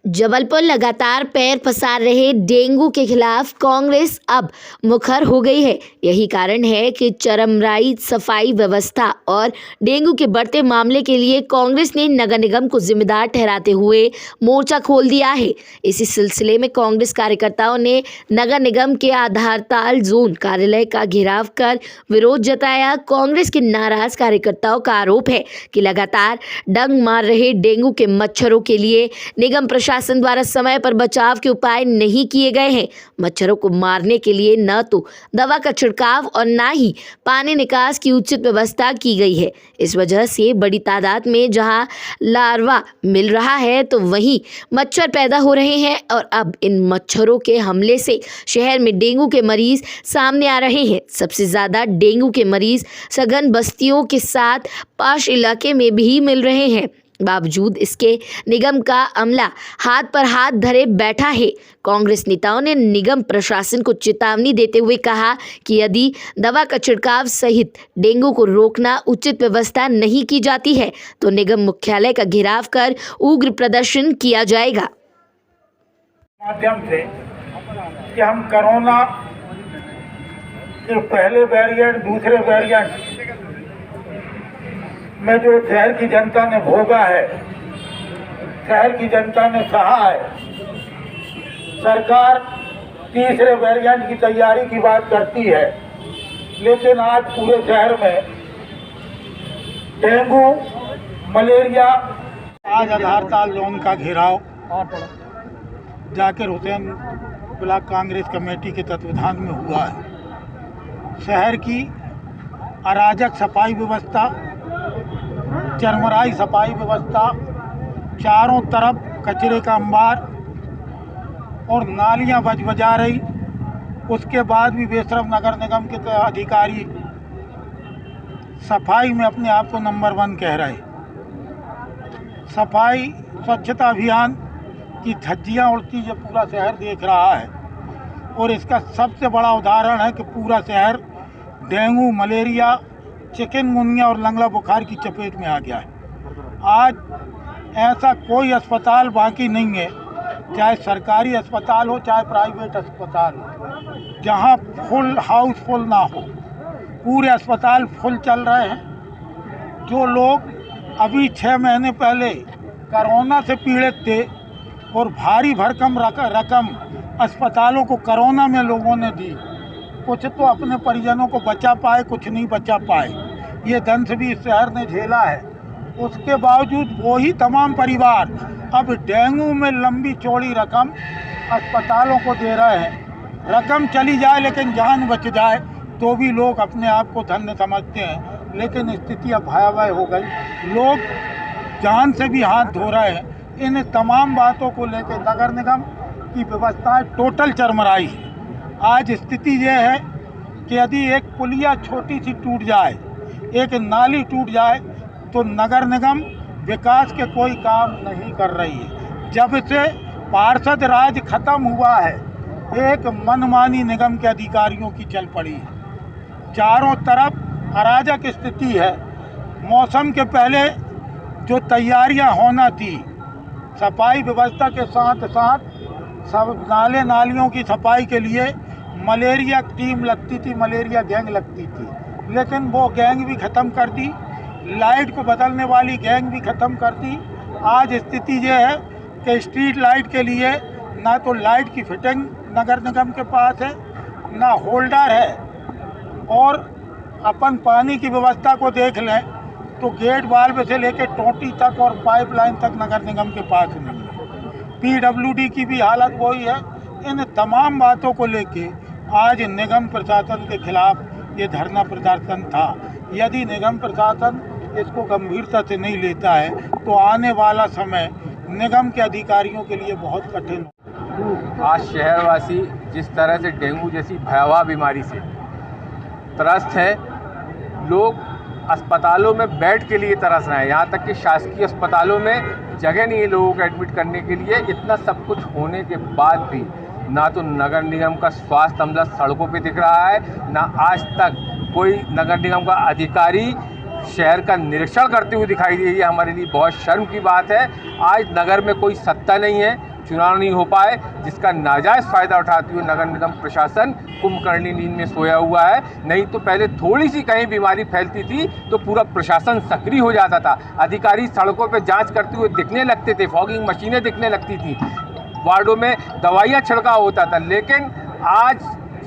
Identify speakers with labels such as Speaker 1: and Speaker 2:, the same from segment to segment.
Speaker 1: जबलपुर लगातार पैर पसार रहे डेंगू के खिलाफ कांग्रेस अब मुखर हो गई है। यही कारण है कि चरमराई सफाई व्यवस्था और डेंगू के बढ़ते मामले के लिए कांग्रेस ने नगर निगम को जिम्मेदार ठहराते हुए मोर्चा खोल दिया है। इसी सिलसिले में कांग्रेस कार्यकर्ताओं ने नगर निगम के आधारताल जोन कार्यालय का घेराव कर विरोध जताया। कांग्रेस के नाराज कार्यकर्ताओं का आरोप है कि लगातार डंक मार रहे डेंगू के मच्छरों के लिए निगम प्रशासन द्वारा समय पर बचाव के उपाय नहीं किए गए हैं। मच्छरों को मारने के लिए न तो दवा का छिड़काव और न ही पानी निकास की उचित व्यवस्था की गई है। इस वजह से बड़ी तादाद में जहां लार्वा मिल रहा है तो वहीं मच्छर पैदा हो रहे हैं और अब इन मच्छरों के हमले से शहर में डेंगू के मरीज सामने आ रहे हैं। सबसे ज्यादा डेंगू के मरीज सघन बस्तियों के साथ पाश इलाके में भी मिल रहे हैं। बावजूद इसके निगम का अमला हाथ पर हाथ धरे बैठा है। कांग्रेस नेताओं ने निगम प्रशासन को चेतावनी देते हुए कहा कि यदि दवा का छिड़काव सहित डेंगू को रोकना उचित व्यवस्था नहीं की जाती है तो निगम मुख्यालय का घेराव कर उग्र प्रदर्शन किया जाएगा।
Speaker 2: माध्यम से कि हम कोरोना के पहले वेरिएंट दूसरे वेरिएंट में जो शहर की जनता ने भोगा है, शहर की जनता ने सहा है, सरकार तीसरे वेरिएंट की तैयारी की बात करती है, लेकिन आज पूरे शहर में डेंगू मलेरिया। आज आधारताल जोन का घेराव जाकिर हुसैन ब्लॉक कांग्रेस कमेटी के तत्वाधान में हुआ है। शहर की अराजक सफाई व्यवस्था, चरमराई सफाई व्यवस्था, चारों तरफ कचरे का अंबार और नालियां बजा रही। उसके बाद भी बेशरम नगर निगम के अधिकारी सफाई में अपने आप को नंबर 1 कह रहे। सफाई स्वच्छता अभियान की धज्जियां उड़ती जो पूरा शहर देख रहा है और इसका सबसे बड़ा उदाहरण है कि पूरा शहर डेंगू, मलेरिया, चिकनगुनिया और लंगड़ा बुखार की चपेट में आ गया है। आज ऐसा कोई अस्पताल बाकी नहीं है, चाहे सरकारी अस्पताल हो चाहे प्राइवेट अस्पताल हो, जहां फुल हाउसफुल ना हो। पूरे अस्पताल फुल चल रहे हैं। जो लोग अभी 6 महीने पहले कोरोना से पीड़ित थे और भारी भरकम रकम अस्पतालों को कोरोना में लोगों ने दी, कुछ तो अपने परिजनों को बचा पाए, कुछ नहीं बचा पाए। ये दंश भी इस शहर ने झेला है। उसके बावजूद वही तमाम परिवार अब डेंगू में लंबी चौड़ी रकम अस्पतालों को दे रहे हैं। रकम चली जाए लेकिन जान बच जाए तो भी लोग अपने आप को धन्य समझते हैं, लेकिन स्थिति अब भयावह हो गई। लोग जान से भी हाथ धो रहे हैं। इन तमाम बातों को लेकर नगर निगम की व्यवस्थाएं टोटल चरमराई है। आज स्थिति यह है कि यदि एक पुलिया छोटी सी टूट जाए, एक नाली टूट जाए तो नगर निगम विकास के कोई काम नहीं कर रही है। जब से पार्षद राज खत्म हुआ है, एक मनमानी निगम के अधिकारियों की चल पड़ी है। चारों तरफ अराजक स्थिति है। मौसम के पहले जो तैयारियां होना थी, सफाई व्यवस्था के साथ साथ सब नाले नालियों की सफाई के लिए मलेरिया टीम लगती थी, मलेरिया गैंग लगती थी, लेकिन वो गैंग भी ख़त्म कर दी। लाइट को बदलने वाली गैंग भी ख़त्म कर दी। आज स्थिति ये है कि स्ट्रीट लाइट के लिए ना तो लाइट की फिटिंग नगर निगम के पास है, ना होल्डर है, और अपन पानी की व्यवस्था को देख लें तो गेट वाल्व से लेकर टोटी तक और पाइपलाइन तक नगर निगम के पास नहीं है। PWD की भी हालत वही है। इन तमाम बातों को लेके आज निगम प्रशासन के खिलाफ ये धरना प्रदर्शन था। यदि निगम प्रशासन इसको गंभीरता से नहीं लेता है तो आने वाला समय निगम के अधिकारियों के लिए बहुत कठिन हो।
Speaker 3: आज शहरवासी जिस तरह से डेंगू जैसी भयावह बीमारी से त्रस्त है, लोग अस्पतालों में बेड के लिए तरस रहे हैं। यहाँ तक कि शासकीय अस्पतालों में जगह नहीं है लोगों को एडमिट करने के लिए। इतना सब कुछ होने के बाद भी ना तो नगर निगम का स्वास्थ्य अमला सड़कों पे दिख रहा है, ना आज तक कोई नगर निगम का अधिकारी शहर का निरीक्षण करते हुए दिखाई दे। ये हमारे लिए बहुत शर्म की बात है। आज नगर में कोई सत्ता नहीं है। चुनाव नहीं हो पाए, जिसका नाजायज़ फ़ायदा उठाते हुए नगर निगम प्रशासन कुंभकर्णी नींद में सोया हुआ है। नहीं तो पहले थोड़ी सी कहीं बीमारी फैलती थी तो पूरा प्रशासन सक्रिय हो जाता था, अधिकारी सड़कों पर जांच करते हुए दिखने लगते थे, फॉगिंग मशीनें दिखने लगती थी, वार्डों में दवाइयाँ छिड़काव होता था। लेकिन आज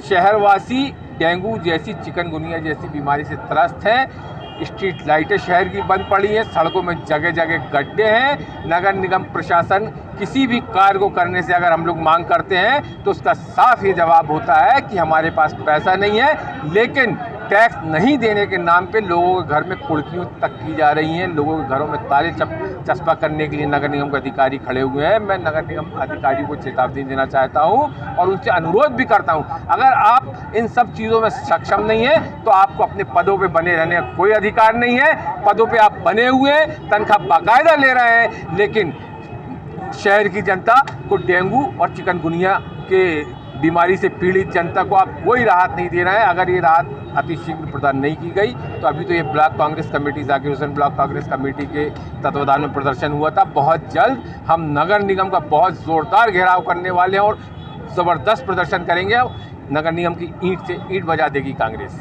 Speaker 3: शहरवासी डेंगू जैसी, चिकनगुनिया जैसी बीमारी से त्रस्त हैं। स्ट्रीट लाइटें शहर की बंद पड़ी हैं, सड़कों में जगह जगह गड्ढे हैं। नगर निगम प्रशासन किसी भी कार्य को करने से अगर हम लोग मांग करते हैं तो उसका साफ ये जवाब होता है कि हमारे पास पैसा नहीं है। लेकिन टैक्स नहीं देने के नाम पे लोगों के घर में कुर्कियों तक की जा रही हैं, लोगों के घरों में ताले चस्पा करने के लिए नगर निगम के अधिकारी खड़े हुए हैं। मैं नगर निगम अधिकारियों को चेतावनी देना चाहता हूं और उनसे अनुरोध भी करता हूं, अगर आप इन सब चीज़ों में सक्षम नहीं है तो आपको अपने पदों पे बने रहने का कोई अधिकार नहीं है। पदों पे आप बने हुए हैं, तनख्वाह बाकायदा ले रहे हैं, लेकिन शहर की जनता को डेंगू और चिकनगुनिया के बीमारी से पीड़ित जनता को आप कोई राहत नहीं दे रहे हैं। अगर ये राहत अतिशीघ्र प्रदान नहीं की गई तो अभी तो ये block Congress committee, Zakir Hussain block Congress committee के तत्वाधान में प्रदर्शन हुआ था। बहुत जल्द हम नगर निगम का बहुत ज़ोरदार घेराव करने वाले हैं और ज़बरदस्त प्रदर्शन करेंगे। नगर निगम की ईंट से ईंट बजा देगी कांग्रेस।